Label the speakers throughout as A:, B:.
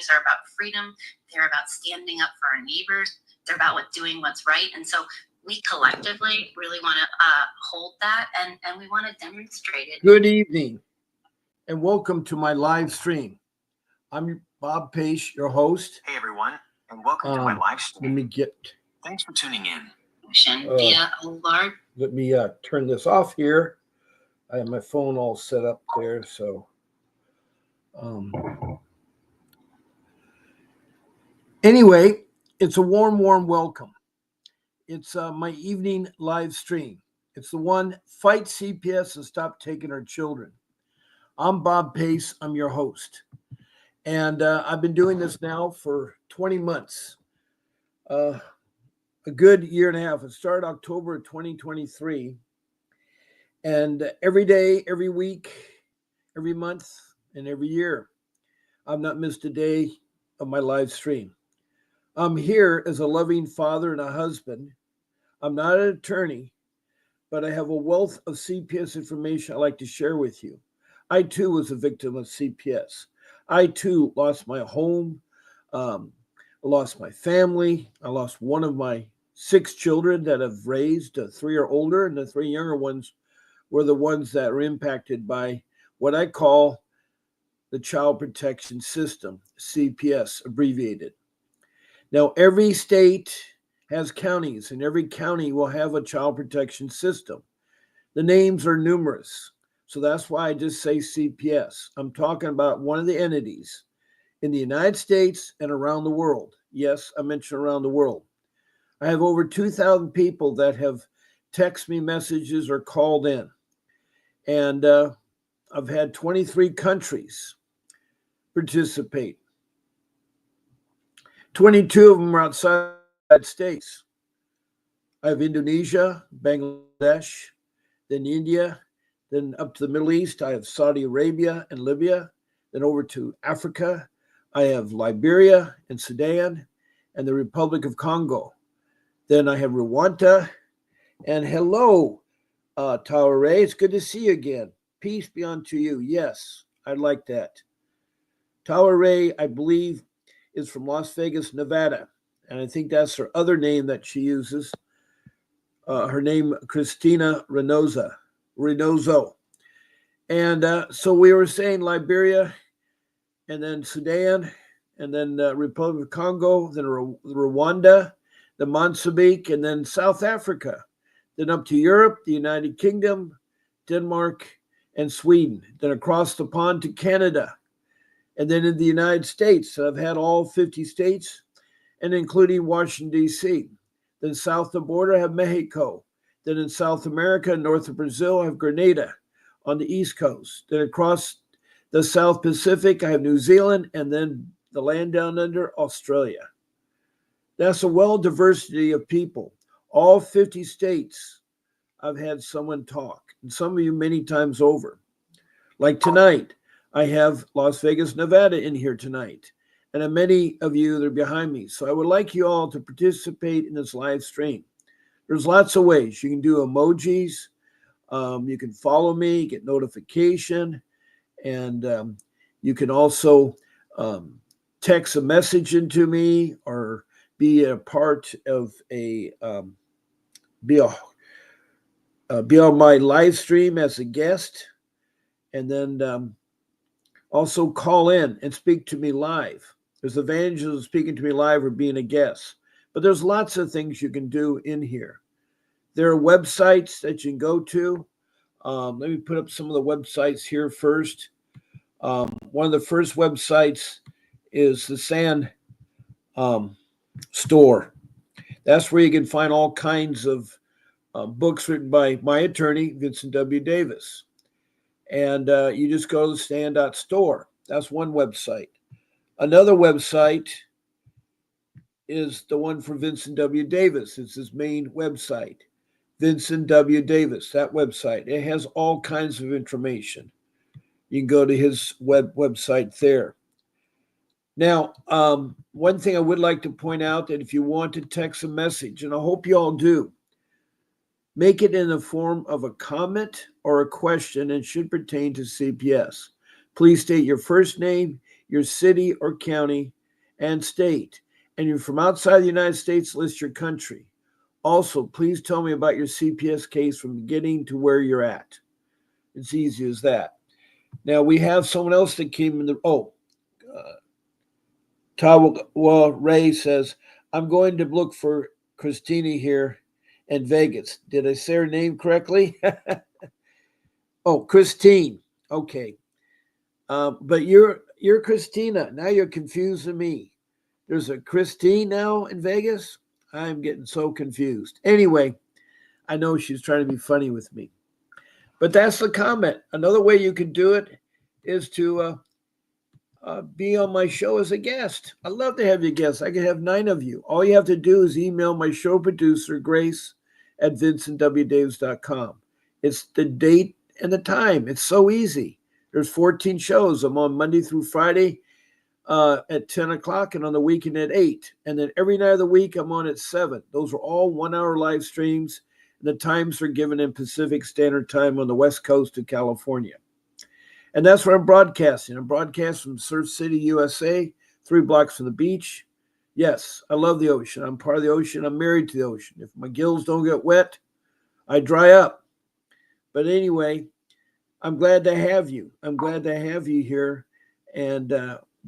A: values are about freedom. They're about standing up for our neighbors. They're about doing what's right. And so we collectively really want to hold that, and we want to demonstrate it.
B: Good evening, and welcome to my live stream. I'm Bob Pace, your host.
C: Hey everyone, and welcome to my live stream. Thanks for tuning in.
A: Via a large.
B: Let me turn this off here. I have my phone all set up there, so. Anyway, it's a warm welcome. It's my evening live stream. It's the one, Fight CPS and Stop Taking Our Children. I'm Bob Pace. I'm your host. And I've been doing this now for 20 months. A good year and a half. It started October of 2023. And every day, every week, every month, and every year, I've not missed a day of my live stream. I'm here as a loving father and a husband. I'm not an attorney, but I have a wealth of CPS information I'd like to share with you. I too was a victim of CPS. I too lost my home, lost my family. I lost one of my 6 children that I've raised. 3 are older, and the 3 younger ones were the ones that were impacted by what I call the Child Protection System, CPS abbreviated. Now, every state has counties, and every county will have a child protection system. The names are numerous, so that's why I just say CPS. I'm talking about one of the entities in the United States and around the world. Yes, I mentioned around the world. I have over 2,000 people that have texted me messages or called in, and I've had 23 countries participate. 22 of them are outside the United States. I have Indonesia, Bangladesh, then India, then up to the Middle East. I have Saudi Arabia and Libya, then over to Africa. I have Liberia and Sudan and the Republic of Congo. Then I have Rwanda. And hello, Tower Ray. It's good to see you again. Peace be unto you. Yes, I'd like that. Tower Ray, I believe, is from Las Vegas, Nevada. And I think that's her other name that she uses. Her name, Christina Reynoso. And so we were saying Liberia, and then Sudan, and then Republic of Congo, then Rwanda, the Mozambique, and then South Africa. Then up to Europe, the United Kingdom, Denmark, and Sweden. Then across the pond to Canada. And then in the United States, I've had all 50 states, and including Washington, D.C. Then south of the border, I have Mexico. Then in South America, north of Brazil, I have Grenada on the East Coast. Then across the South Pacific, I have New Zealand, and then the land down under, Australia. That's a well diversity of people. All 50 states, I've had someone talk, and some of you many times over. Like tonight, I have Las Vegas, Nevada in here tonight, and many of you that are behind me. So I would like you all to participate in this live stream. There's lots of ways. You can do emojis. You can follow me, get notification, and you can also text a message into me or be a part of be on my live stream as a guest, and then also call in and speak to me live. There's advantages of speaking to me live or being a guest, but there's lots of things you can do in here. There are websites that you can go to. Let me put up some of the websites here first. One of the first websites is the Sand Store. That's where you can find all kinds of books written by my attorney, Vincent W. Davis. And you just go to the stand.store. That's one website. Another website is the one for Vincent W. Davis. It's his main website, Vincent W. Davis, that website. It has all kinds of information. You can go to his website there. Now, one thing I would like to point out that if you want to text a message, and I hope you all do, make it in the form of a comment or a question and should pertain to CPS. Please state your first name, your city or county, and state, and you're from outside the United States, list your country. Also, please tell me about your CPS case from beginning to where you're at. It's easy as that. Now, we have someone else that came in the, Tawa Ray says, I'm going to look for Christina here in Vegas. Did I say her name correctly? Oh, Christine. Okay. But you're Christina. Now you're confusing me. There's a Christine now in Vegas. I'm getting so confused. Anyway, I know she's trying to be funny with me. But that's the comment. Another way you can do it is to be on my show as a guest. I'd love to have you guests. I could have 9 of you. All you have to do is email my show producer, Grace, at vincentwdavis.com. It's the date and the time. It's so easy. There's 14 shows. I'm on Monday through Friday at 10 o'clock and on the weekend at 8. And then every night of the week, I'm on at 7. Those are all 1-hour live streams. And the times are given in Pacific Standard Time on the West Coast of California. And that's where I'm broadcasting. I'm broadcasting from Surf City, USA, 3 blocks from the beach. Yes, I love the ocean. I'm part of the ocean. I'm married to the ocean. If my gills don't get wet, I dry up. But anyway, I'm glad to have you. I'm glad to have you here. And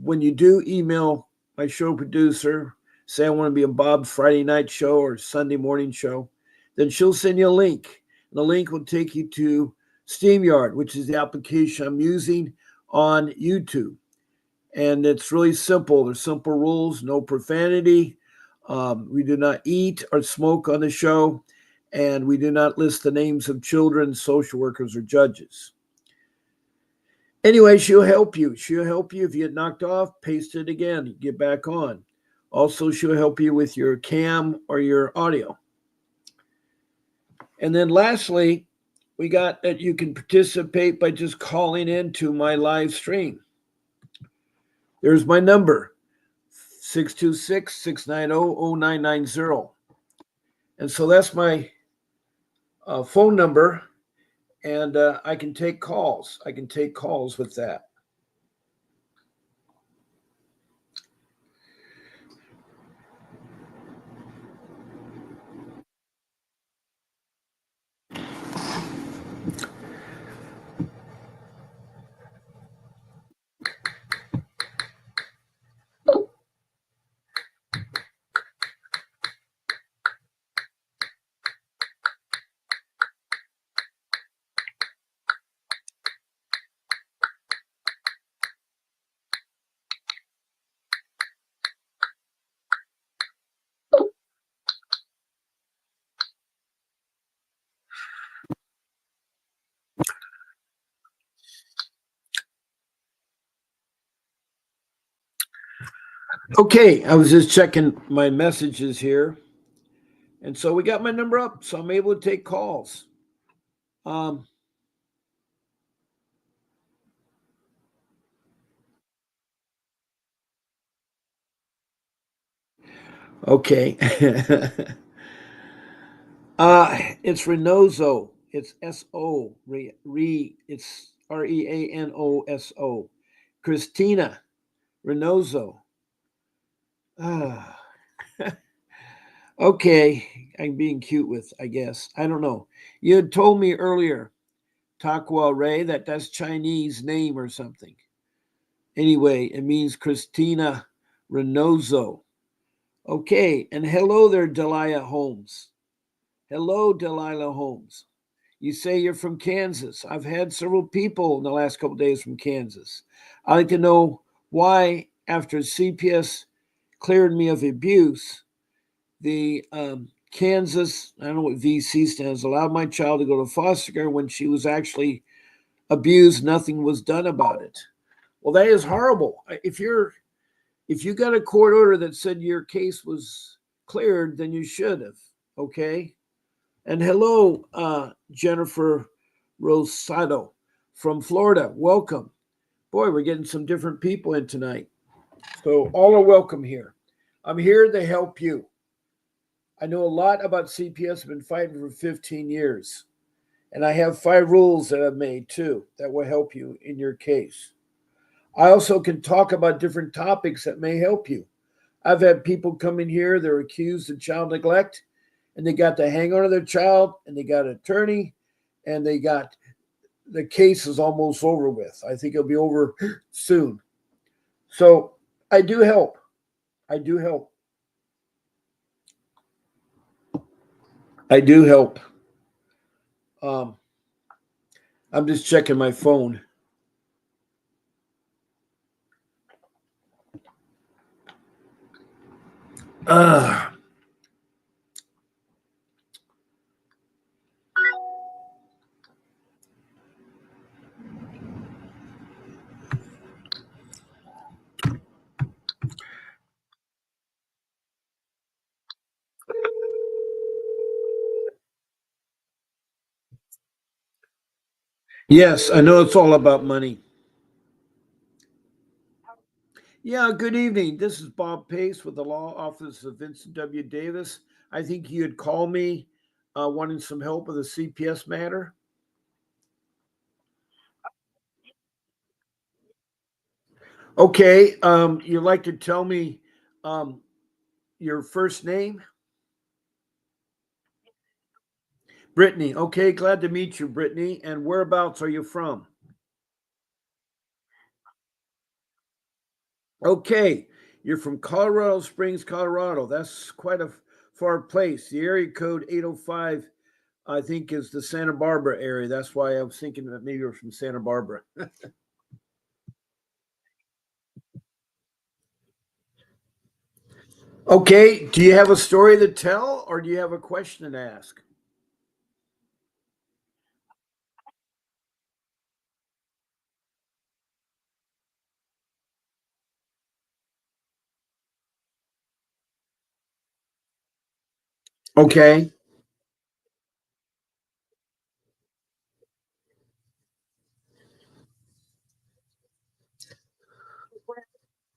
B: when you do email my show producer, say I want to be on Bob's Friday night show or Sunday morning show, then she'll send you a link. And the link will take you to StreamYard, which is the application I'm using on YouTube. And it's really simple. There's simple rules, no profanity. We do not eat or smoke on the show. And we do not list the names of children, social workers, or judges. Anyway, she'll help you. She'll help you if you get knocked off, paste it again, you get back on. Also, she'll help you with your cam or your audio. And then lastly, we got that you can participate by just calling into my live stream. There's my number, 626-690-0990. And so that's my phone number, and I can take calls. I can take calls with that. Okay, I was just checking my messages here. And so we got my number up, so I'm able to take calls. Okay. It's Reynoso. It's S-O. It's Reanoso. Christina Reynoso. Okay, I'm being cute with, I guess. I don't know. You had told me earlier, Takwa Ray, that's Chinese name or something. Anyway, it means Christina Reynoso. Okay, and hello there, Delilah Holmes. Hello, Delilah Holmes. You say you're from Kansas. I've had several people in the last couple of days from Kansas. I'd like to know why, after CPS cleared me of abuse, the Kansas, I don't know what VC stands, allowed my child to go to foster care when she was actually abused. Nothing was done about it. Well, that is horrible. If you got a court order that said your case was cleared, then you should have. Okay. And hello, Jennifer Rosado from Florida. Welcome. Boy, we're getting some different people in tonight. So all are welcome here. I'm here to help you. I know a lot about CPS. I've been fighting for 15 years. And I have 5 rules that I've made too that will help you in your case. I also can talk about different topics that may help you. I've had people come in here, they're accused of child neglect, and they got the hang on to their child, and they got an attorney, and they got the case is almost over with. I think it'll be over soon. So I do help. I do help. I do help. I'm just checking my phone. Uh, yes, I know it's all about money. Yeah, good evening. This is Bob Pace with the Law Office of Vincent W. Davis. I think you had called me wanting some help with a CPS matter. Okay, you'd like to tell me your first name? Brittany. Okay, glad to meet you, Brittany. And whereabouts are you from? Okay, you're from Colorado Springs, Colorado. That's quite a far place. The area code 805, I think, is the Santa Barbara area. That's why I was thinking that maybe you're from Santa Barbara. Okay, do you have a story to tell or do you have a question to ask? Okay.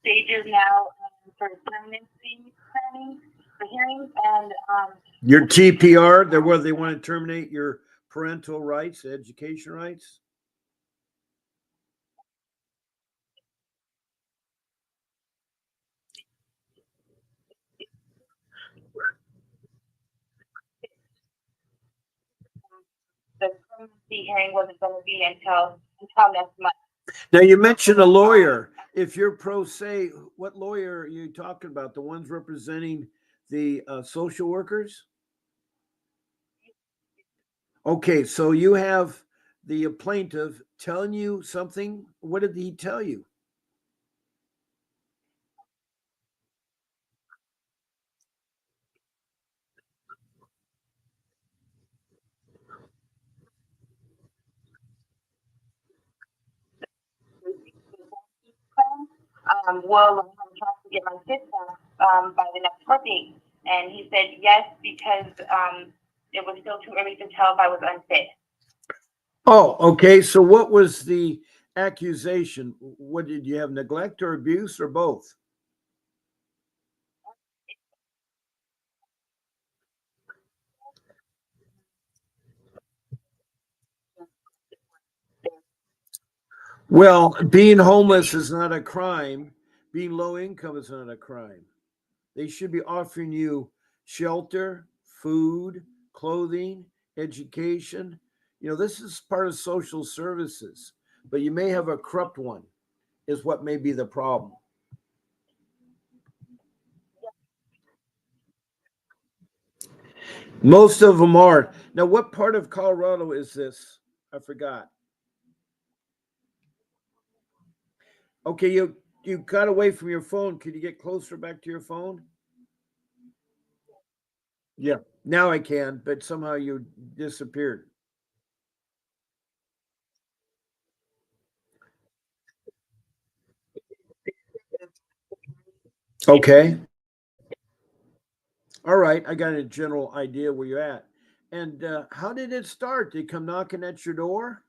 A: Stages now for permanency planning for hearings and
B: Your TPR, they're whether they want to terminate your parental rights, education rights.
A: the permanency hearing wasn't going to be until next month.
B: Now you mentioned a lawyer. If you're pro se, what lawyer are you talking about? The ones representing the social workers? Okay, so you have the plaintiff telling you something. What did he tell you?
A: Well, I'm trying to get my kids by the next court date. And he said yes, because it was still too early to tell if I was unfit.
B: Oh, okay. So what was the accusation? What did you have, neglect or abuse or both? Well, being homeless is not a crime. Being low income is not a crime. They should be offering you shelter, food, clothing, education. This is part of social services, but you may have a corrupt one, is what may be the problem. Most of them are. Now, what part of Colorado is this? I forgot. Okay, you got away from your phone. Could you get closer back to your phone? Yeah. Now I can, but somehow you disappeared. Okay. All right. I got a general idea where you're at. And how did it start? Did they come knocking at your door?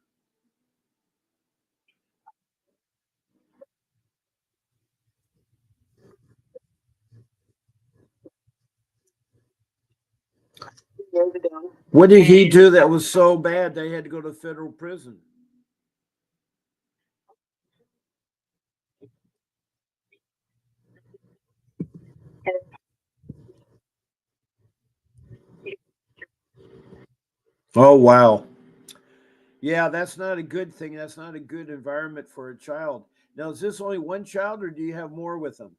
A: Years ago.
B: What did he do that was so bad they had to go to federal prison? Oh, wow. Yeah, that's not a good thing. That's not a good environment for a child. Now, is this only one child or do you have more with them?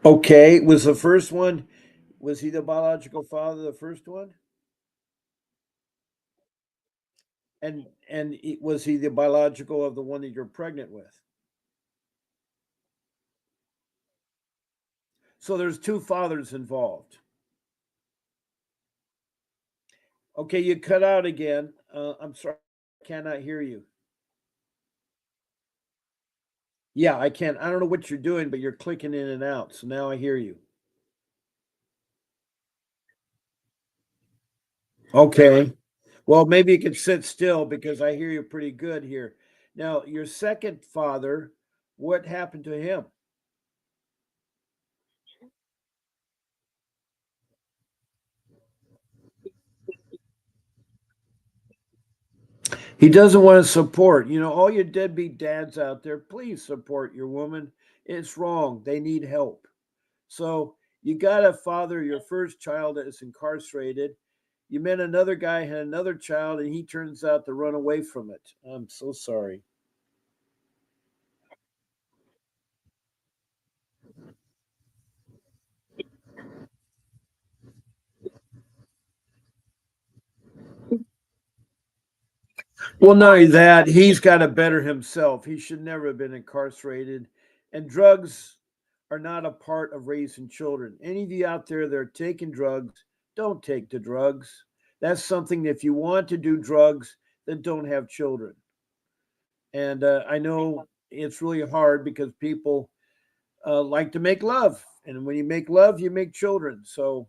B: Okay. Was the first one, was he the biological father, of the first one? And was he the biological of the one that you're pregnant with? So there's two fathers involved. Okay, you cut out again. I'm sorry, I cannot hear you. Yeah, I can. I don't know what you're doing, but you're clicking in and out. So now I hear you. Okay. Well, maybe you can sit still because I hear you pretty good here. Now, your second father, what happened to him? He doesn't want to support. You know, all you deadbeat dads out there, please support your woman. It's wrong. They need help. So you got to father your first child that is incarcerated. You met another guy, had another child, and he turns out to run away from it. I'm so sorry. Well, not only that, he's got to better himself. He should never have been incarcerated. And drugs are not a part of raising children. Any of you out there that are taking drugs, don't take the drugs. That's something, if you want to do drugs, then don't have children. And I know it's really hard because people like to make love. And when you make love, you make children. So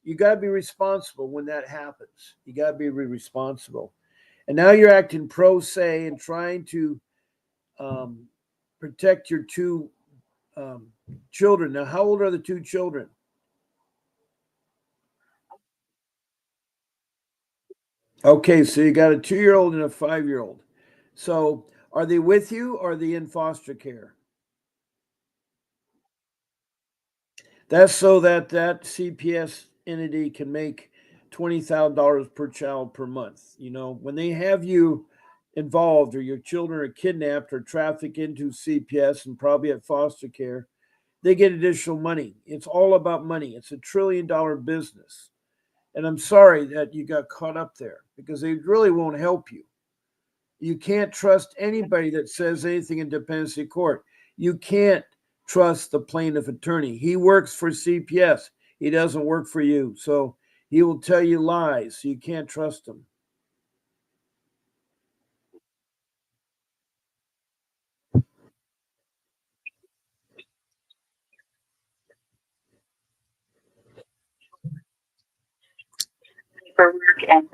B: you got to be responsible when that happens. You got to be responsible. And now you're acting pro se and trying to um, protect your two um, children. Now, how old are the two children? Okay, so you got a 2 year old and a 5 year old. So are they with you or are they in foster care? That's so that that CPS entity can make $20,000 per child per month. You know, when they have you involved or your children are kidnapped or trafficked into CPS and probably at foster care, they get additional money. It's all about money. It's $1 trillion business. And I'm sorry that you got caught up there because they really won't help you. You can't trust anybody that says anything in dependency court. You can't trust the plaintiff attorney. He works for CPS. He doesn't work for you. So he will tell you lies. So you can't trust him.
A: For work and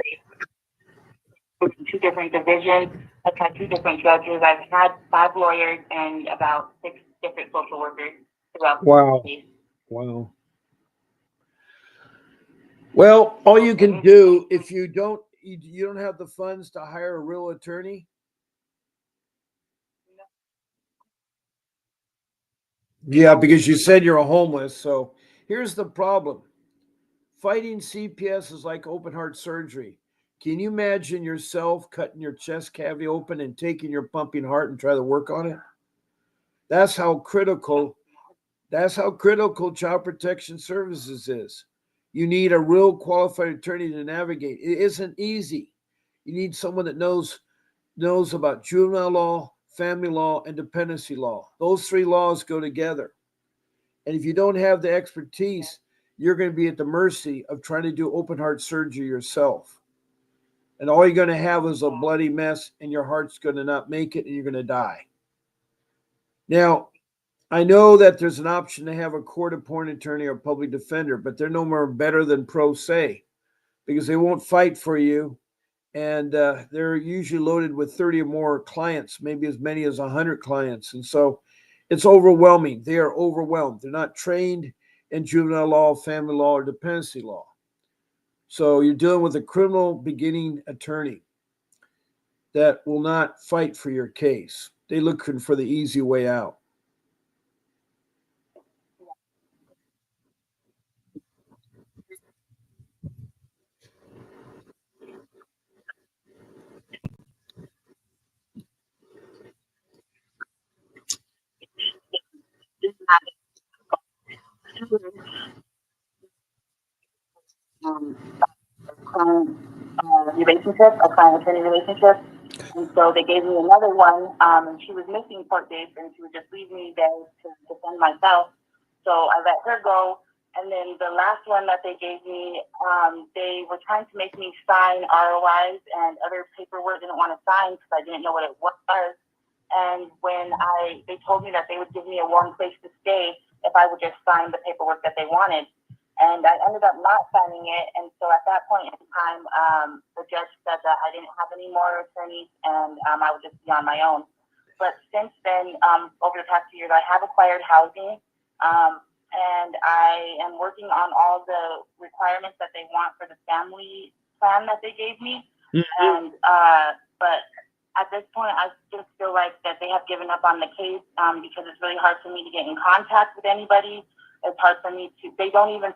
A: two different divisions. I've had two different judges. I've had five lawyers and about six different social workers throughout
B: Wow.
A: the case.
B: Wow. Well, all you can do if you don't have the funds to hire a real attorney. Yeah, because you said you're a homeless. So here's the problem. Fighting CPS is like open heart surgery. Can you imagine yourself cutting your chest cavity open and taking your pumping heart and try to work on it? That's how critical child protection services is. You need a real qualified attorney to navigate. It isn't easy. You need someone that knows about juvenile law, family law, and dependency law. Those three laws go together. And if you don't have the expertise, you're going to be at the mercy of trying to do open heart surgery yourself. And all you're going to have is a bloody mess, and your heart's going to not make it, and you're going to die. Now, I know that there's an option to have a court appointed attorney or public defender, but they're no more better than pro se because they won't fight for you. And they're usually loaded with 30 or more clients, maybe as many as 100 clients. And so it's overwhelming. They are overwhelmed. They're not trained in juvenile law, family law, or dependency law. So you're dealing with a criminal beginning attorney that will not fight for your case. They're looking for the easy way out.
A: relationship, a client-attorney relationship. And so they gave me another one, and she was missing court dates, and she would just leave me there to defend myself. So I let her go. And then the last one that they gave me, they were trying to make me sign ROIs and other paperwork. Didn't want to sign because I didn't know what it was. And when they told me that they would give me a warm place to stay if I would just sign the paperwork that they wanted. And I ended up not signing it. And so at that point in time, the judge said that I didn't have any more attorneys and I would just be on my own. But since then, over the past 2 years, I have acquired housing. And I am working on all the requirements that they want for the family plan that they gave me. And but at this point, I just feel like that they have given up on the case because it's really hard for me to get in contact with anybody. It's hard for me to. They don't even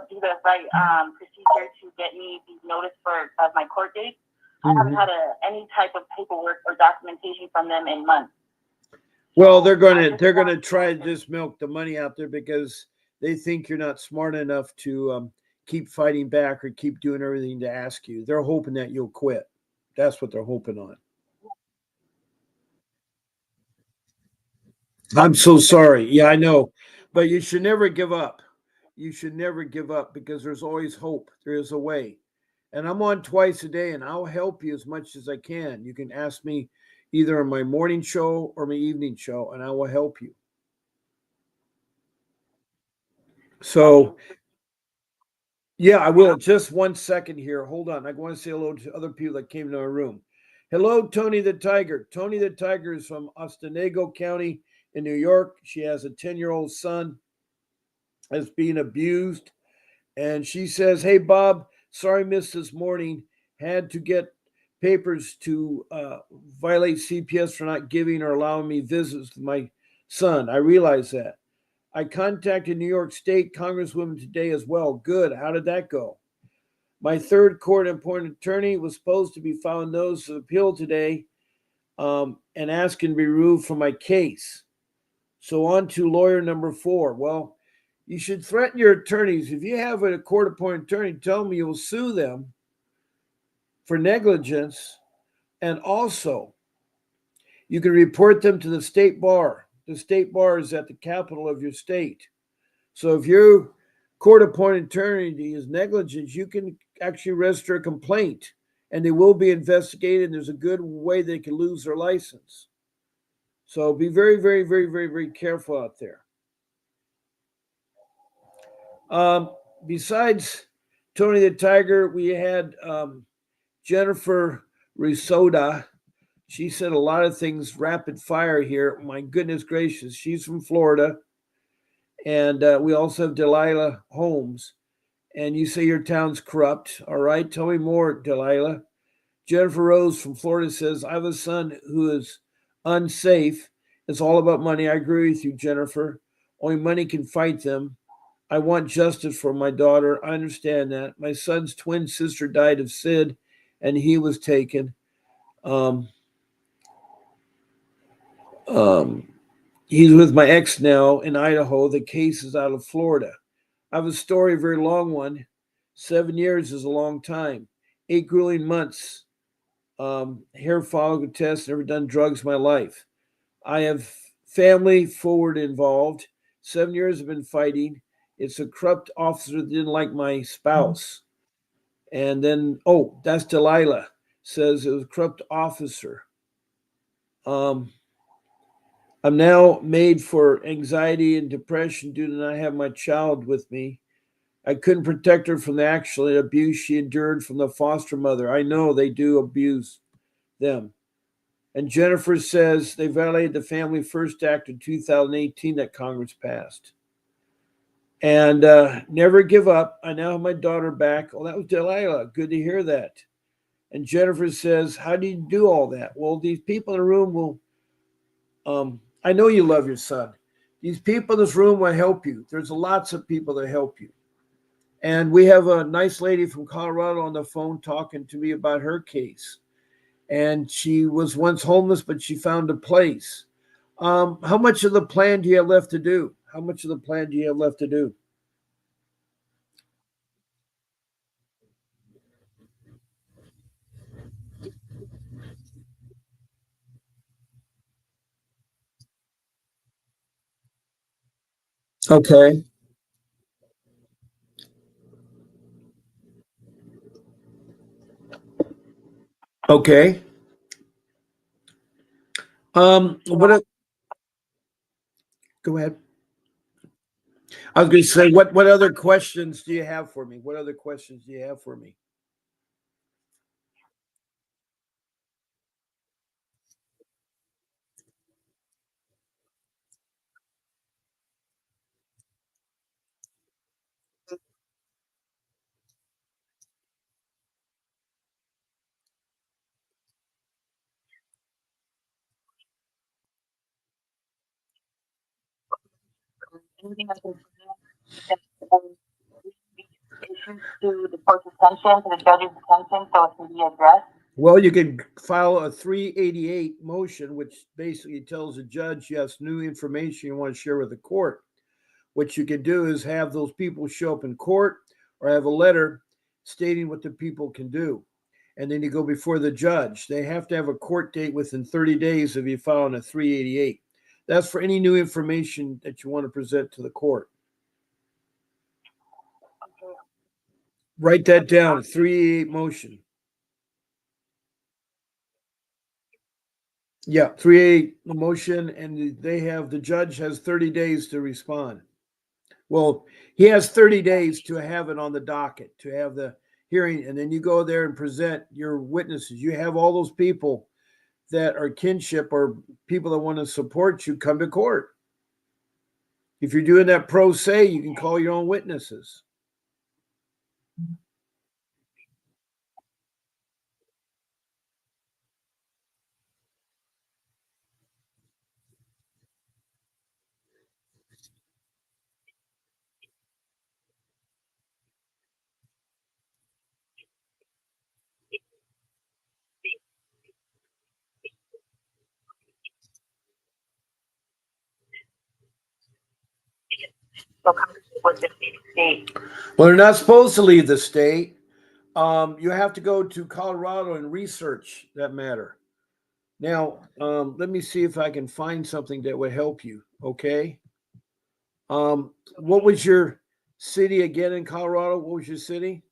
A: do the right procedure to get me the notice of my court date. I haven't had any type of paperwork or documentation from them in months.
B: Well, they're gonna try to just milk the money out there because they think you're not smart enough to keep fighting back or keep doing everything to ask you. They're hoping that you'll quit. That's what they're hoping on. I'm so sorry. Yeah, I know, but you should never give up. You should never give up because there's always hope. There is a way. And I'm on twice a day and I'll help you as much as I can. You can ask me either on my morning show or my evening show, and I will help you. So, yeah, I will. Just 1 second here. Hold on. I want to say hello to other people that came to our room. Hello, Tony the Tiger. Tony the Tiger is from Otsego County in New York. She has a 10-year-old son that's being abused. And she says, hey, Bob, sorry missed this morning. Had to get papers to violate CPS for not giving or allowing me visits to my son. I realize that. I contacted New York State Congresswoman today as well. Good. How did that go? My third court-appointed attorney was supposed to be filing notice of appeal today and asking to be removed from my case. So on to lawyer number 4. Well, you should threaten your attorneys. If you have a court-appointed attorney, tell them you will sue them for negligence. And also, you can report them to the state bar. The state bar is at the capital of your state. So if your court-appointed attorney is negligent, you can actually register a complaint, and they will be investigated. And there's a good way they can lose their license. So be very, very, very, very, very careful out there. Besides Tony the Tiger, we had Jennifer Risoda. She said a lot of things rapid fire here. My goodness gracious. She's from Florida. And we also have Delilah Holmes. And you say your town's corrupt. All right. Tell me more, Delilah. Jennifer Rose from Florida says, I have a son who is unsafe. It's all about money. I agree with you, Jennifer. Only money can fight them. I want justice for my daughter. I understand that. My son's twin sister died of SID, and he was taken. He's with my ex now in Idaho. The case is out of Florida. I have a story, a very long one. 7 years is a long time. 8 grueling months. Hair follicle test, never done drugs in my life. I have family forward involved. 7 years I've been fighting. It's a corrupt officer that didn't like my spouse. And then, that's Delilah. Says it was a corrupt officer. I'm now made for anxiety and depression due to not having my child with me. I couldn't protect her from the actual abuse she endured from the foster mother. I know they do abuse them. And Jennifer says they violated the Family First Act of 2018 that Congress passed. And never give up. I now have my daughter back. Oh, that was Delilah. Good to hear that. And Jennifer says, how do you do all that? Well, these people in the room will, I know you love your son. These people in this room will help you. There's lots of people that help you. And we have a nice lady from Colorado on the phone talking to me about her case. And she was once homeless, but she found a place. How much of the plan do you have left to do? How much of the plan do you have left to do? Okay. Okay. Go ahead. I was going to say, what other questions do you have for me? What other questions do you have for me?
A: Anything I can do that be issued to the court's attention, to the judge's attention, so it can be addressed.
B: Well, you can file a 388 motion, which basically tells the judge, yes, new information you want to share with the court. What you can do is have those people show up in court or have a letter stating what the people can do. And then you go before the judge. They have to have a court date within 30 days of you filing a 388. That's for any new information that you want to present to the court.
A: Okay.
B: Write that down, 388 motion. Yeah, 388 motion, and the judge has 30 days to respond. Well, he has 30 days to have it on the docket, to have the hearing, and then you go there and present your witnesses. You have all those people that are kinship or people that want to support you come to court. If you're doing that pro se, you can call your own witnesses.
A: So come with the state.
B: Well, they're not supposed to leave the state. You have to go to Colorado and research that matter. Now, let me see if I can find something that would help you. Okay. What was your city again in Colorado? What was your city?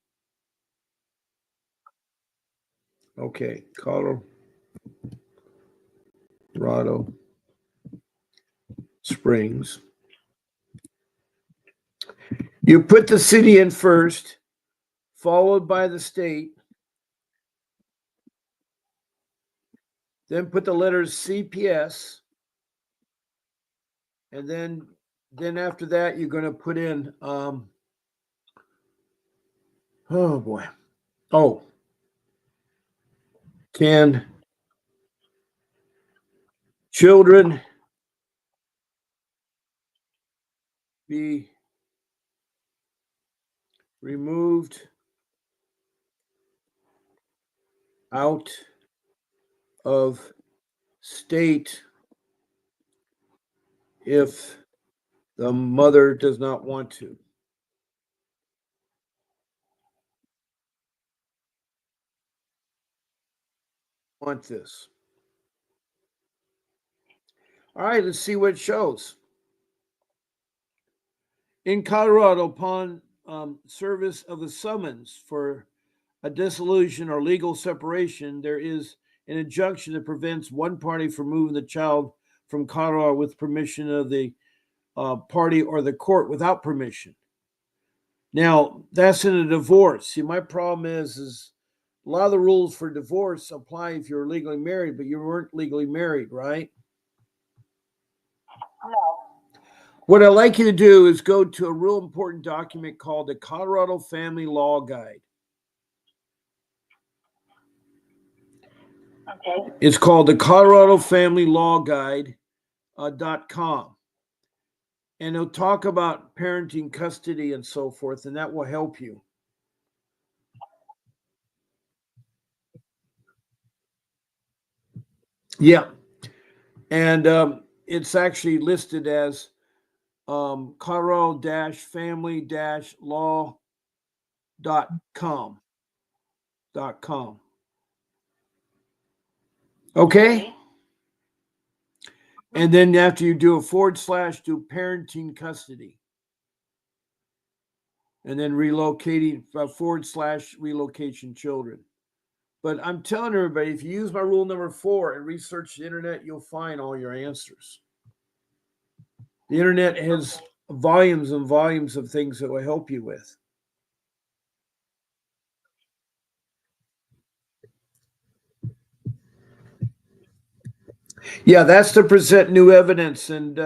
B: Okay, Colorado Springs. You put the city in first, followed by the state. Then put the letters CPS, and then after that you're going to put in oh boy, oh, can children be removed out of state if the mother does not want to? Want this. All right, let's see what it shows. In Colorado, upon service of a summons for a dissolution or legal separation, there is an injunction that prevents one party from moving the child from Colorado with permission of the party or the court without permission. Now, that's in a divorce. See, my problem is a lot of the rules for divorce apply if you're legally married, but you weren't legally married, right?
A: No.
B: What I'd like you to do is go to a real important document called the Colorado Family Law Guide.
A: Okay.
B: It's called the Colorado Family Law Guide .com. And it'll talk about parenting, custody, and so forth, and that will help you. Yeah. And it's actually listed as Colorado-family-law.com. Okay. And then after you do a / do parenting custody. and then relocating / relocation children. But I'm telling everybody, if you use my rule number 4 and research the internet, you'll find all your answers. The internet has volumes and volumes of things that will help you with. Yeah, that's to present new evidence. And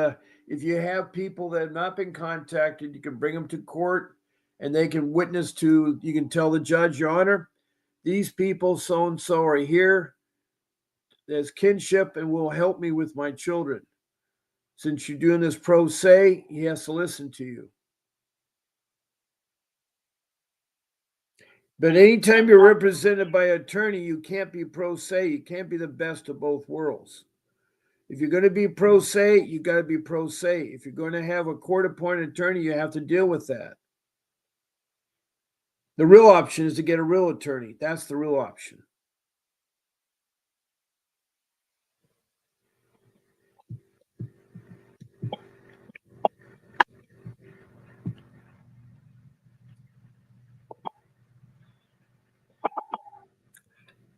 B: if you have people that have not been contacted, you can bring them to court and they can witness to, you can tell the judge, Your Honor, these people, so and so, are here as kinship and will help me with my children. Since you're doing this pro se, he has to listen to you. But anytime you're represented by an attorney, you can't be pro se. You can't be the best of both worlds. If you're going to be pro se, you got to be pro se. If you're going to have a court-appointed attorney, you have to deal with that. The real option is to get a real attorney. That's the real option.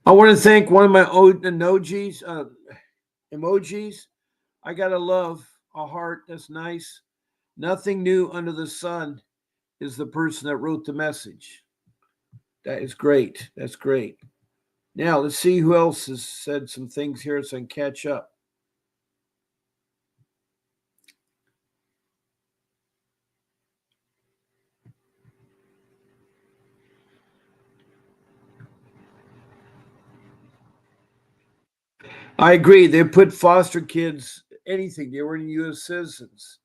B: I want to thank one of my emojis. I got to love a heart. That's nice. Nothing new under the sun is the person that wrote the message. That is great. That's great. Now, let's see who else has said some things here so I can catch up. I agree. They put foster kids, anything. They were U.S. citizens.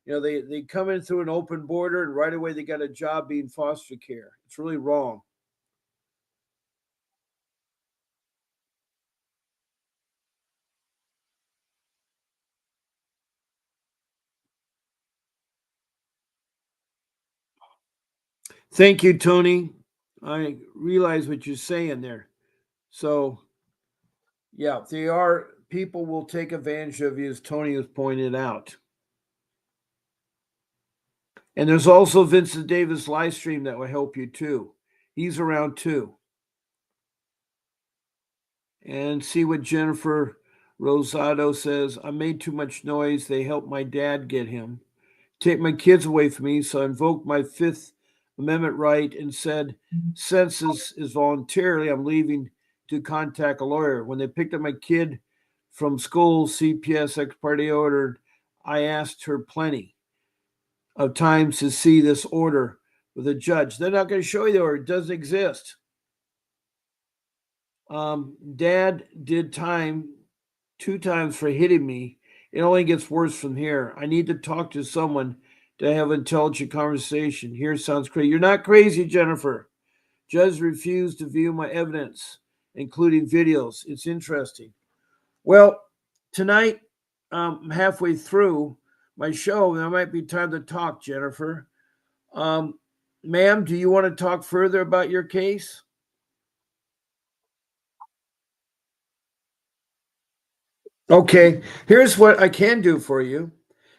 B: You know, they come in through an open border and right away they got a job being foster care. It's really wrong. Thank you, Tony. I realize what you're saying there. So, yeah, they are, people will take advantage of you, as Tony has pointed out. And there's also Vincent Davis live stream that will help you too. He's around too. And see what Jennifer Rosado says. I made too much noise. They helped my dad get him. Take my kids away from me, so I invoked my Fifth Amendment right and said, census is voluntarily, I'm leaving to contact a lawyer. When they picked up my kid from school, CPS ex parte order, I asked her plenty of times to see this order with a judge. They're not going to show you the order. It doesn't exist. Dad did time 2 times for hitting me. It only gets worse from here. I need to talk to someone to have an intelligent conversation. Here sounds crazy. You're not crazy, Jennifer. Judge refused to view my evidence, including videos. It's interesting. Well, tonight, I'm halfway through my show. There might be time to talk, Jennifer. Ma'am, do you want to talk further about your case? Okay, here's what I can do for you.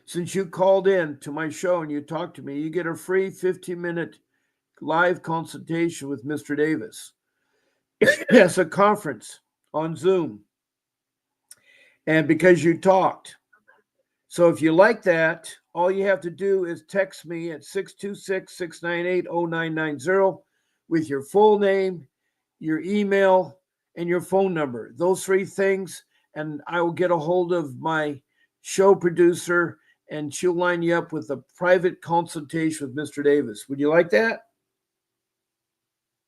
B: Since you called in to my show and you talked to me, you get a free 15-minute live consultation with Mr. Davis. It's a conference on Zoom. And because you talked. So if you like that, all you have to do is text me at 626-698-0990 with your full name, your email, and your phone number. Those 3 things, and I will get a hold of my show producer, and she'll line you up with a private consultation with Mr. Davis. Would you like that?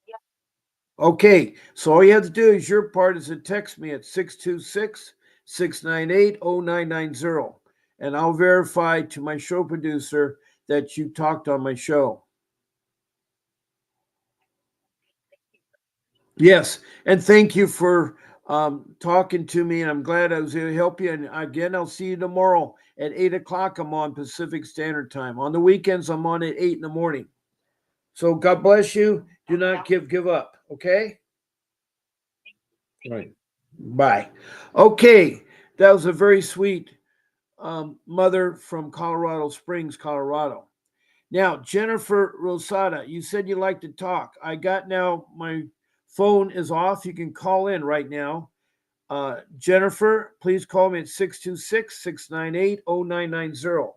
A: Yeah.
B: Okay, so all you have to do is your part is to text me at 626-698-0990, and I'll verify to my show producer that you talked on my show. Yes, and thank you for talking to me, and I'm glad I was able to help you. And again, I'll see you tomorrow at 8 o'clock. I'm on Pacific Standard Time. On the weekends, I'm on at 8 in the morning. So God bless you. Do not give up, okay? Right. Bye. Okay, that was a very sweet mother from Colorado Springs, Colorado. Now, Jennifer Rosada, you said you like to talk. I got now, my phone is off. You can call in right now. Jennifer, please call me at 626-698-0990.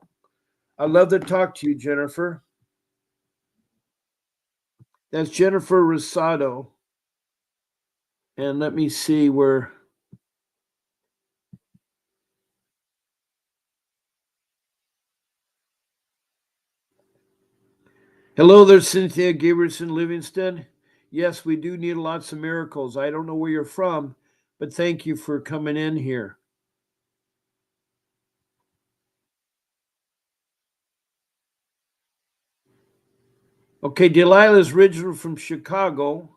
B: I'd love to talk to you, Jennifer. That's Jennifer Rosado. And let me see where. Hello there, Cynthia Giberson Livingston. Yes, we do need lots of miracles. I don't know where you're from, but thank you for coming in here. Okay, Delilah's original from Chicago.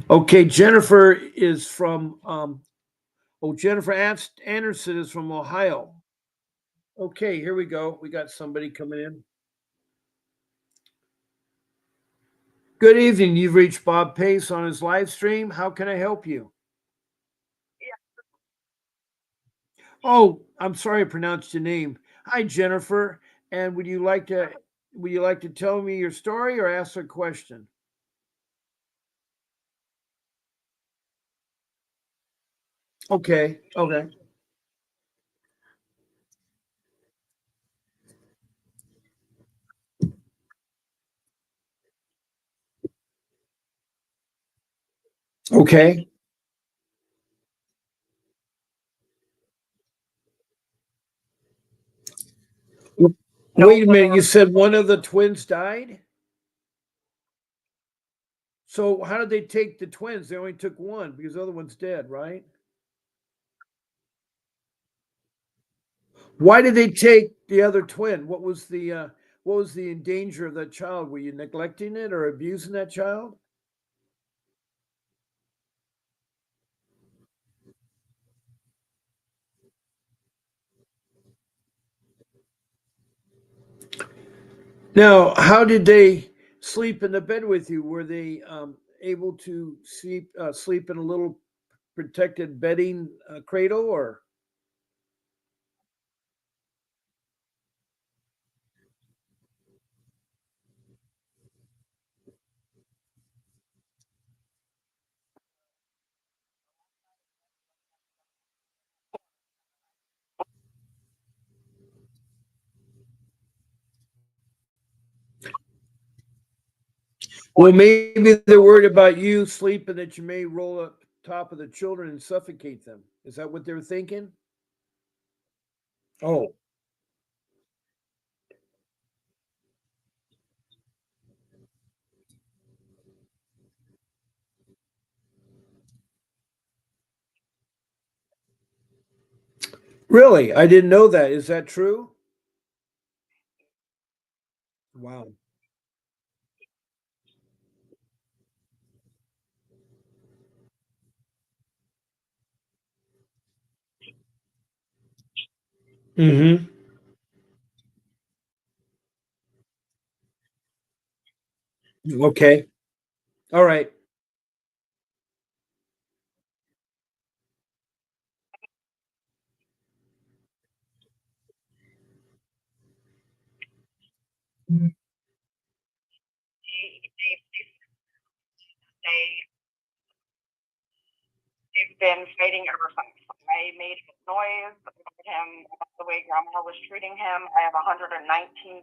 B: Okay, Jennifer is from Jennifer Anderson is from Ohio. Okay, here we go. We got somebody coming in. Good evening. You've reached Bob Pace on his live stream. How can I help you? Oh, I'm sorry I pronounced your name. Hi, Jennifer. And would you like to tell me your story or ask a question? Okay. Okay. Okay. Wait a minute. You said one of the twins died? So how did they take the twins? They only took one because the other one's dead, right? Why did they take the other twin? What was the danger of that child? Were you neglecting it or abusing that child? Now, how did they sleep in the bed with you? Were they able to sleep in a little protected bedding cradle, or? Well, maybe they're worried about you sleeping that you may roll up top of the children and suffocate them. Is that what they were thinking? Oh, really? I didn't know that. Is that true? Wow. Mm-hmm. Okay. All right.
A: They've been fighting ever since. I made noise about him, about the way grandma was treating him. I have 119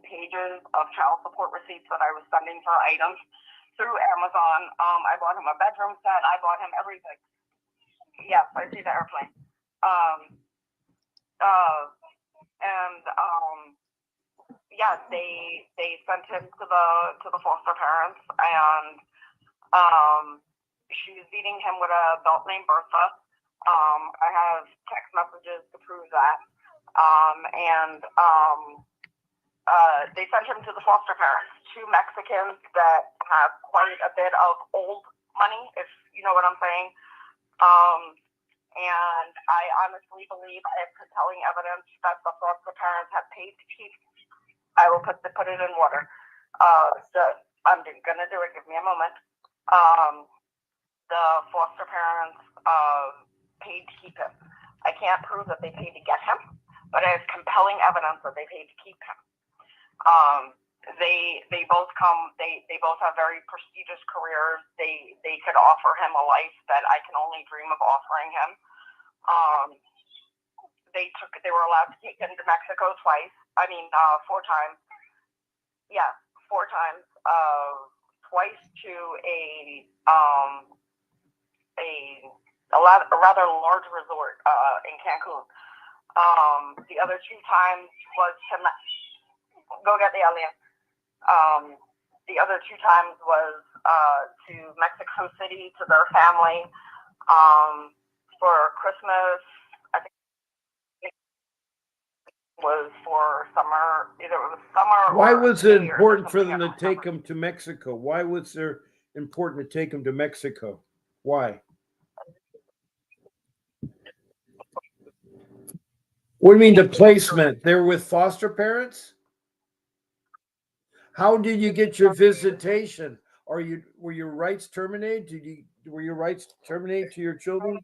A: pages of child support receipts that I was sending for items through Amazon. I bought him a bedroom set. I bought him everything. Yes, I see the airplane. Um, uh, and yeah, they sent him to the foster parents, and she was beating him with a belt named Bertha. I have text messages to prove that. They sent him to the foster parents, two Mexicans that have quite a bit of old money, if you know what I'm saying. And I honestly believe I have compelling evidence that the foster parents have paid to keep. I will put it in water. I'm gonna do it. Give me a moment. The foster parents paid to keep him. I can't prove that they paid to get him, but I have compelling evidence that they paid to keep him. They both come. They both have very prestigious careers. They could offer him a life that I can only dream of offering him. They were allowed to take him to Mexico twice. I mean, 4 times. Yeah, 4 times. Twice to a rather large resort in Cancun. The other 2 times was to go get the alien. The other 2 times was to Mexico City to their family for Christmas. I think it was for summer. Either it was summer.
B: Why was it important for them to take him to Mexico? Why was it important to take him to Mexico? Why? What do you mean the placement? They're with foster parents? How did you get your visitation? Were your rights terminated? Were your rights terminated to your children?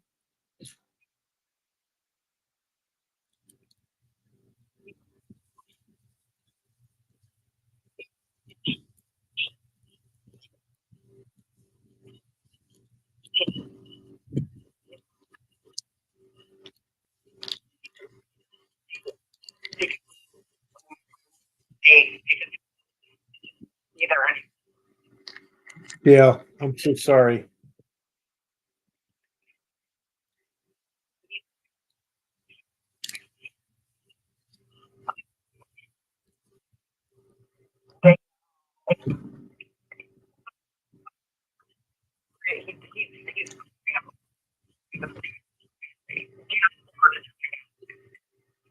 A: Either.
B: Yeah, I'm so sorry.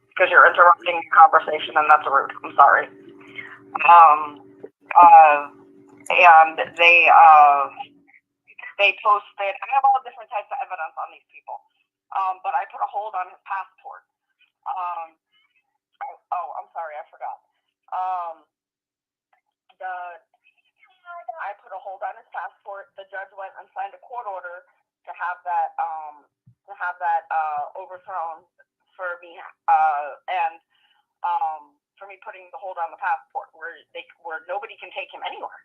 A: Because you're interrupting the conversation, and that's rude. I'm sorry. And they posted. I have all different types of evidence on these people, but I put a hold on his passport. I'm sorry, I forgot. I put a hold on his passport. The judge went and signed a court order to have that overthrown for me, and for me putting the hold on the passport where nobody can take him anywhere.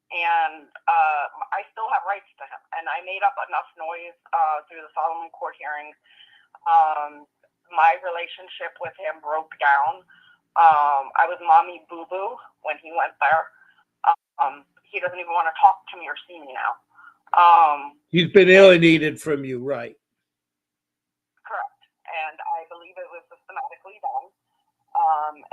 A: And I still have rights to him, and I made up enough noise through the Solomon court hearings. My relationship with him broke down. I was mommy boo-boo when he went there. He doesn't even want to talk to me or see me now.
B: He's been alienated from you, right?
A: Correct. And I believe it was systematically done.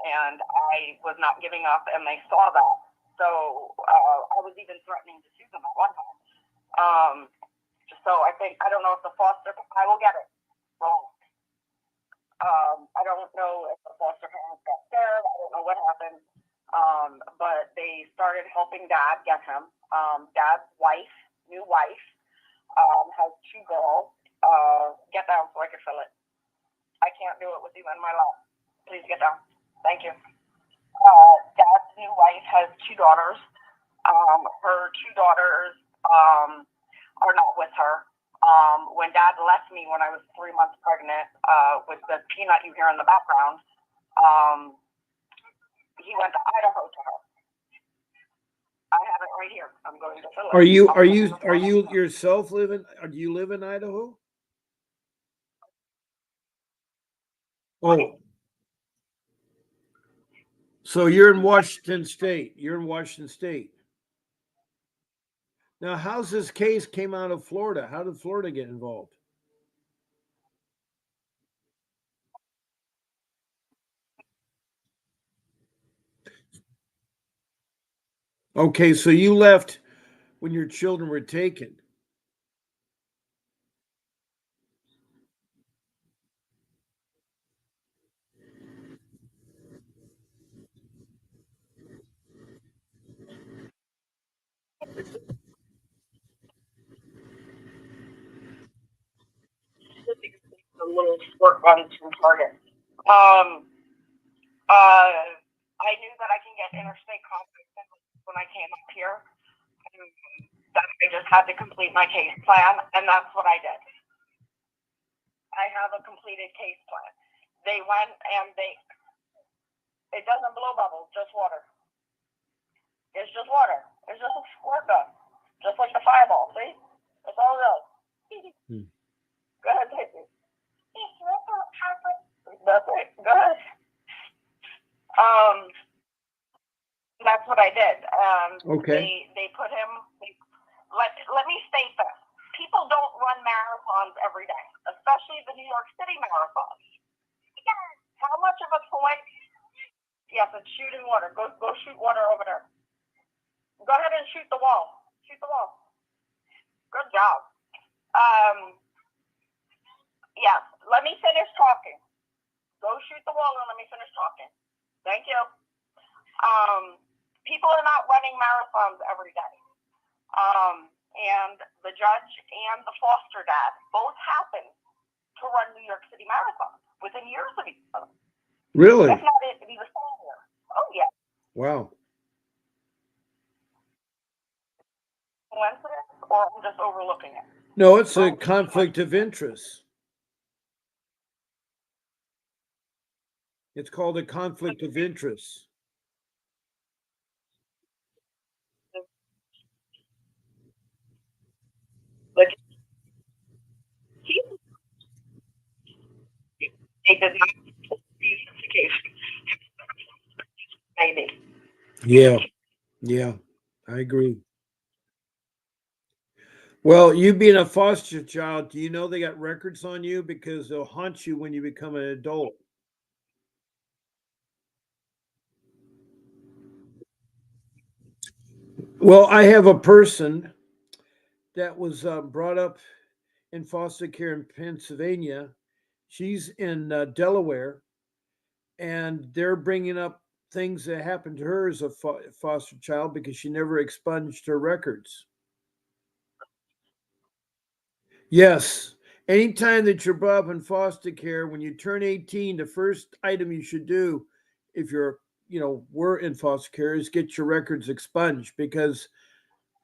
A: And I was not giving up, and they saw that. So I was even threatening to sue them at one time. So I don't know if I will get it wrong. I don't know if the foster parents got scared. I don't know what happened. But they started helping Dad get him. Dad's new wife, has 2 girls. Get down so I can fill it. I can't do it with you in my lap. Please get down. Thank you. Dad's new wife has 2 daughters. Her 2 daughters are not with her. When Dad left me when I was 3 months pregnant, with the peanut you hear in the background, he went to Idaho to her. I have it right here. I'm going to fill it.
B: Are you yourself living? Do you live in Idaho? Oh, so you're in Washington State. Now, how's this case came out of Florida? How did Florida get involved? Okay, so you left when your children were taken.
A: A little short run to Target. I knew that I can get interstate commerce when I came up here. That I just had to complete my case plan, and that's what I did. I have a completed case plan. they went and it doesn't blow bubbles, just water. It's just water. It's just a squirt gun. Just like the fireball, see? That's all it does. Go ahead, take it. That's it. Go ahead. That's what I did.
B: Okay.
A: They put him. Let me state this: people don't run marathons every day, especially the New York City marathons. How much of a point? Yes, it's shooting water. Go shoot water over there. Go ahead and shoot the wall. Shoot the wall. Good job. Yes. Let me finish talking. Go shoot the wall and let me finish talking. Thank you. People are not running marathons every day. And the judge and the foster dad both happen to run New York City marathons within years of each other.
B: Really?
A: If not it to be the same year. Oh, yeah.
B: Wow.
A: Coincidence, or I'm just overlooking it?
B: No, it's a conflict of interest. It's called a conflict of interest.
A: Like, they did not justification. Maybe.
B: Yeah, I agree. Well, you being a foster child, do you know they got records on you because they'll haunt you when you become an adult? Well, I have a person that was brought up in foster care in Pennsylvania. She's in Delaware, and they're bringing up things that happened to her as a foster child because she never expunged her records. Yes. Anytime that you're brought up in foster care, when you turn 18, the first item you should do, if were in foster care, is get your records expunged because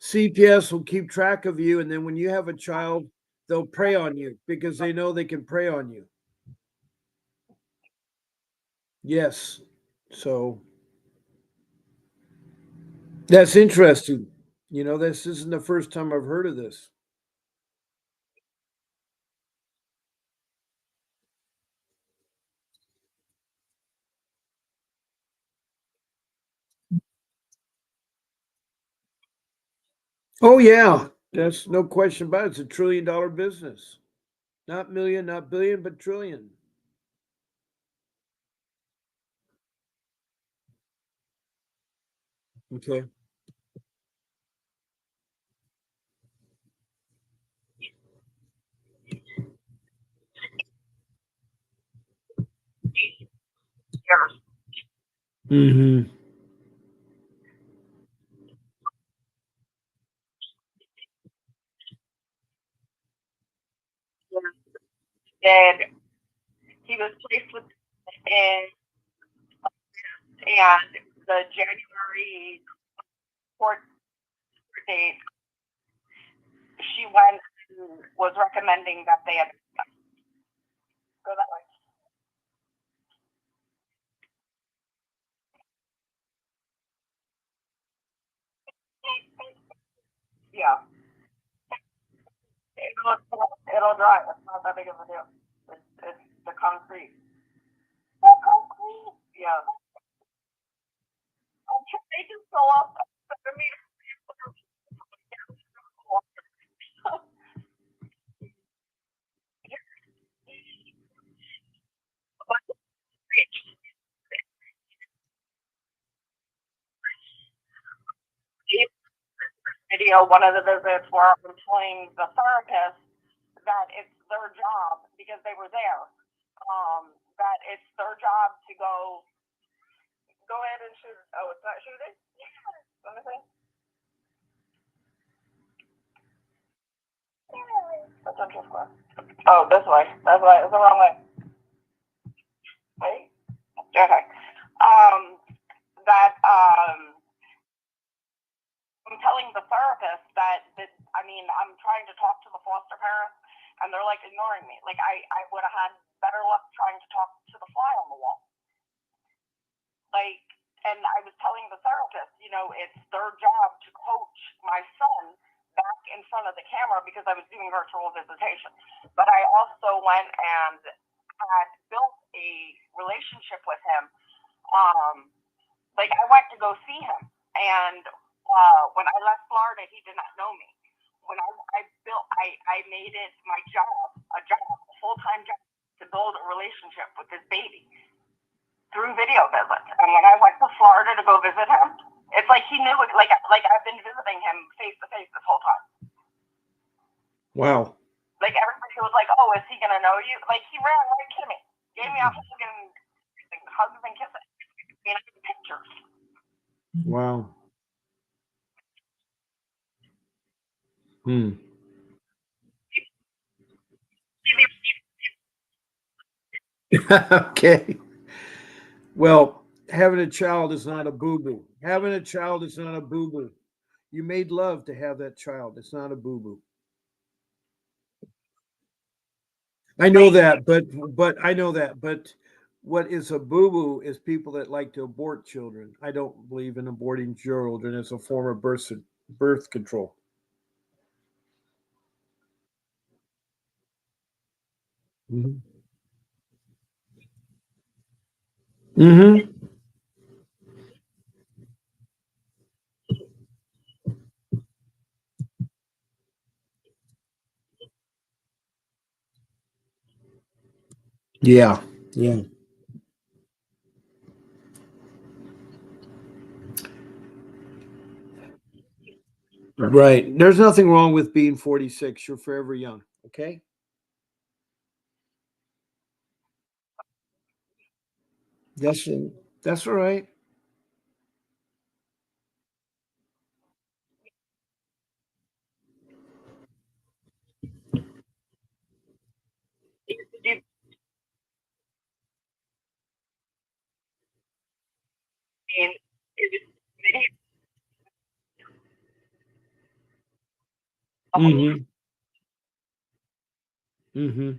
B: CPS will keep track of you. And then when you have a child, they'll prey on you because they know they can prey on you. Yes. So that's interesting. This isn't the first time I've heard of this. Oh, yeah. That's no question about it. It's $1 trillion business. Not million, not billion, but trillion. Okay. Mm-hmm.
A: And he was placed with and the January court date, she went and was recommending that they had go that way. Yeah. It'll dry. It's not that big of a deal. It's the concrete. The concrete. Yeah. They just go up. I mean, video, one of the visits where I'm telling the therapist that it's their job because they were there. That it's their job to go ahead and shoot. Oh, it's not shooting. Let me see. That's interesting. Oh, this way. That's right. It's the wrong way. Wait. Okay. That I'm telling the therapist that I'm trying to talk to the foster parents and they're like ignoring me. Like I would have had better luck trying to talk to the fly on the wall. Like, and I was telling the therapist, you know, it's their job to coach my son back in front of the camera because I was doing virtual visitation. But I also went and had built a relationship with him. Like, I went to go see him, and when I left Florida, he did not know me. When I made it my job, a full-time job, to build a relationship with this baby through video visits. And when I went to Florida to go visit him, it's like he knew it. Like I've been visiting him face to face this whole time.
B: Wow.
A: Like, everybody was like, "Oh, is he gonna know you?" Like, he ran right to me, gave me a hug and hugs and kisses. I mean, I have pictures.
B: Wow. Okay. Well, having a child is not a boo-boo. Having a child is not a boo-boo. You made love to have that child. It's not a boo-boo. I know that, but I know that, but what is a boo-boo is people that like to abort children. I don't believe in aborting children as a form of birth control. Mm-hmm. Mm-hmm. Yeah. Yeah. Right. There's nothing wrong with being 46. You're forever young. Okay. That's that's all right.
A: And it was
B: Mm-hmm. Mm-hmm.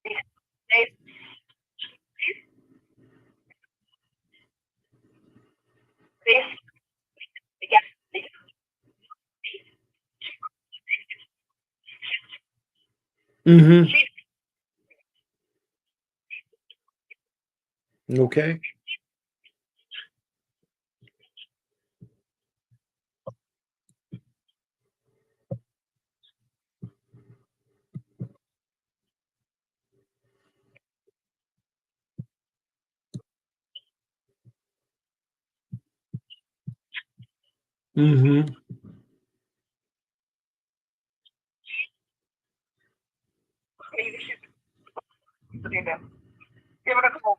A: they, they, they,
B: Mm-hmm. Okay. Mm-hmm.
A: give it a call.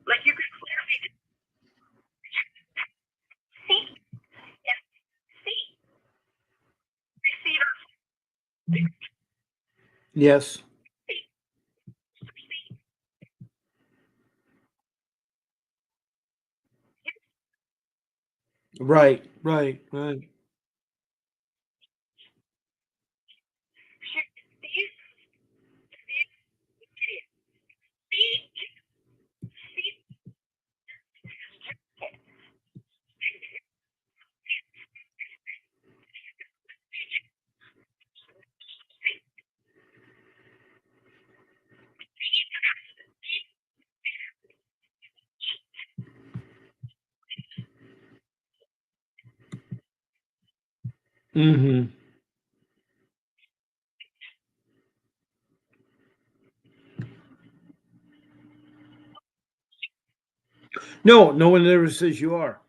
A: Like, you could clearly see and see
B: Yes. Right. Right. Right. Mm-hmm. No, no one ever says you are.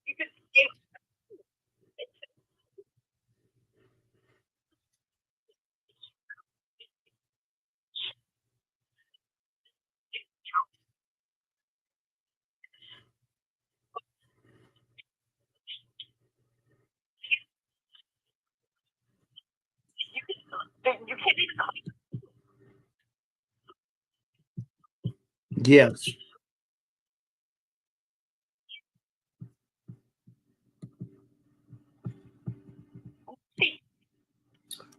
A: you could see
B: Yes.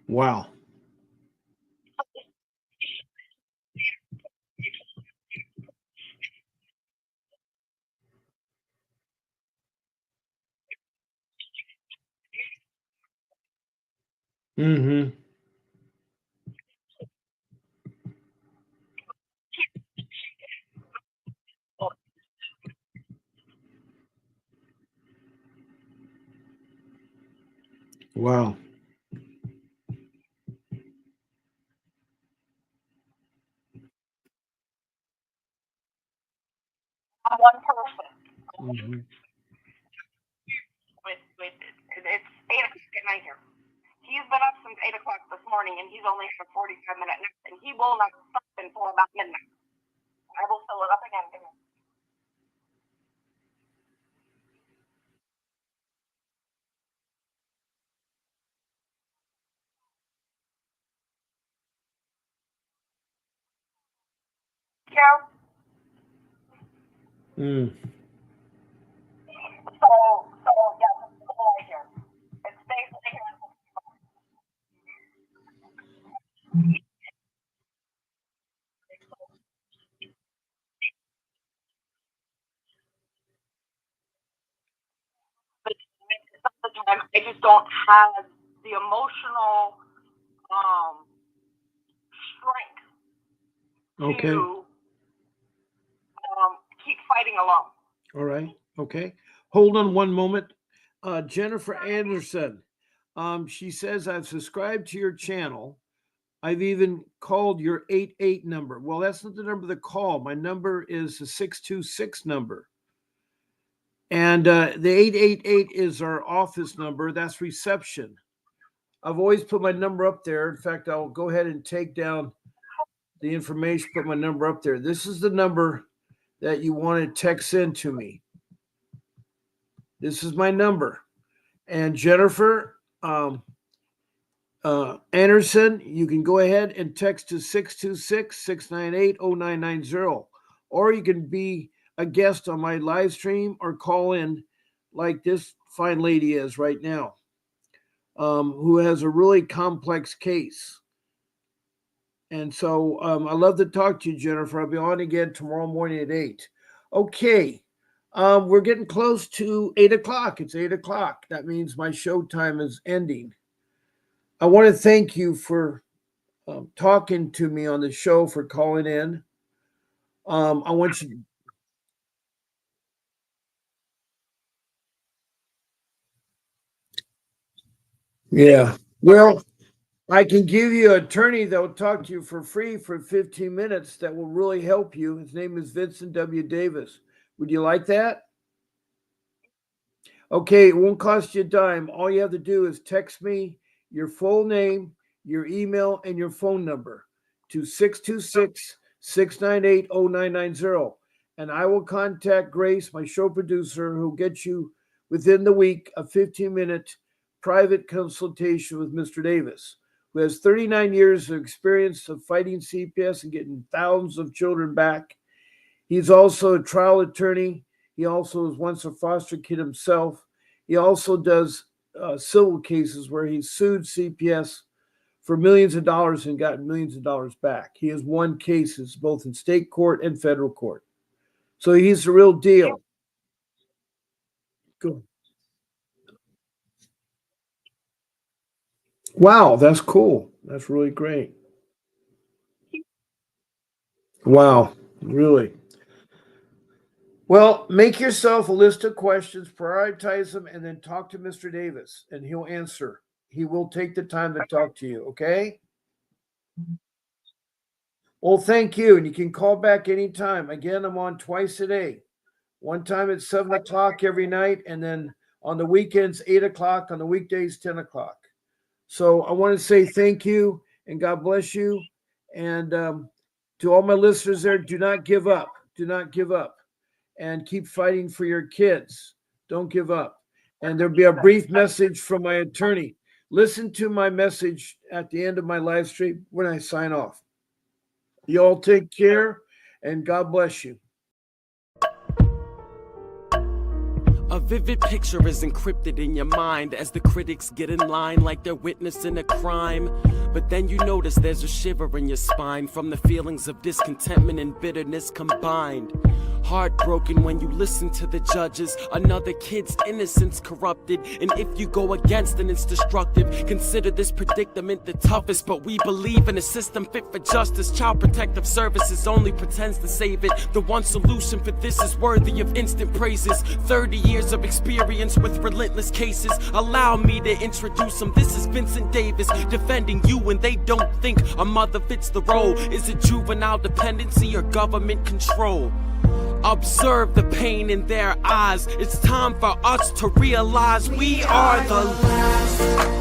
B: Wow. Mm-hmm. Wow.
A: One person
B: Mm-hmm.
A: with it's 8 o'clock at night here. He's been up since 8 o'clock this morning, and he's only for 45-minute nap, and he will not stop until about midnight. I will fill it up again. Yeah.
B: Mm.
A: So yeah, this is the whole idea. It's basically sometimes I just don't have the emotional strength
B: Okay.
A: to keep fighting alone.
B: All right. Okay. Hold on one moment. Jennifer Anderson. She says, I've subscribed to your channel. I've even called your 88 number. Well, that's not the number to call. My number is the 626 number. And the 888 is our office number. That's reception. I've always put my number up there. In fact, I'll go ahead and take down the information, put my number up there. This is the number that you want to text in to me. This is my number. And Jennifer Anderson, you can go ahead and text to 626-698-0990. Or you can be a guest on my live stream or call in like this fine lady is right now, who has a really complex case. And so I love to talk to you, Jennifer. I'll be on again tomorrow morning at 8. Okay. We're getting close to 8 o'clock. It's 8 o'clock. That means my show time is ending. I want to thank you for talking to me on the show, for calling in. I want you. Yeah. Well, I can give you an attorney that will talk to you for free for 15 minutes that will really help you. His name is Vincent W. Davis. Would you like that? Okay, it won't cost you a dime. All you have to do is text me your full name, your email, and your phone number to 626-698-0990. And I will contact Grace, my show producer, who'll get you within the week a 15-minute private consultation with Mr. Davis, who has 39 years of experience of fighting CPS and getting thousands of children back. He's also a trial attorney. He also was once a foster kid himself. He also does civil cases where he sued CPS for millions of dollars and got millions of dollars back. He has won cases both in state court and federal court. So he's the real deal. Go. Wow, that's cool. That's really great. Wow, really. Well, make yourself a list of questions, prioritize them, and then talk to Mr. Davis, and he'll answer. He will take the time to talk to you, okay? Well, thank you. And you can call back anytime. Again, I'm on twice a day. One time at 7 o'clock every night, and then on the weekends, 8 o'clock, on the weekdays, 10 o'clock. So I want to say thank you and God bless you. And to all my listeners there, do not give up. Do not give up. And keep fighting for your kids. Don't give up. And there'll be a brief message from my attorney. Listen to my message at the end of my live stream when I sign off. You all take care And God bless you.
D: A vivid picture is encrypted in your mind as the critics get in line like they're witnessing a crime. But then you notice there's a shiver in your spine from the feelings of discontentment and bitterness combined. Heartbroken when you listen to the judges, another kid's innocence corrupted. And if you go against, then it's destructive. Consider this predicament the toughest, but we believe in a system fit for justice. Child Protective Services only pretends to save it. The one solution for this is worthy of instant praises. 30 years of experience with relentless cases. Allow me to introduce them. This is Vincent Davis, defending you when they don't think a mother fits the role. Is it juvenile dependency or government control? Observe the pain in their eyes. It's time for us to realize we are the last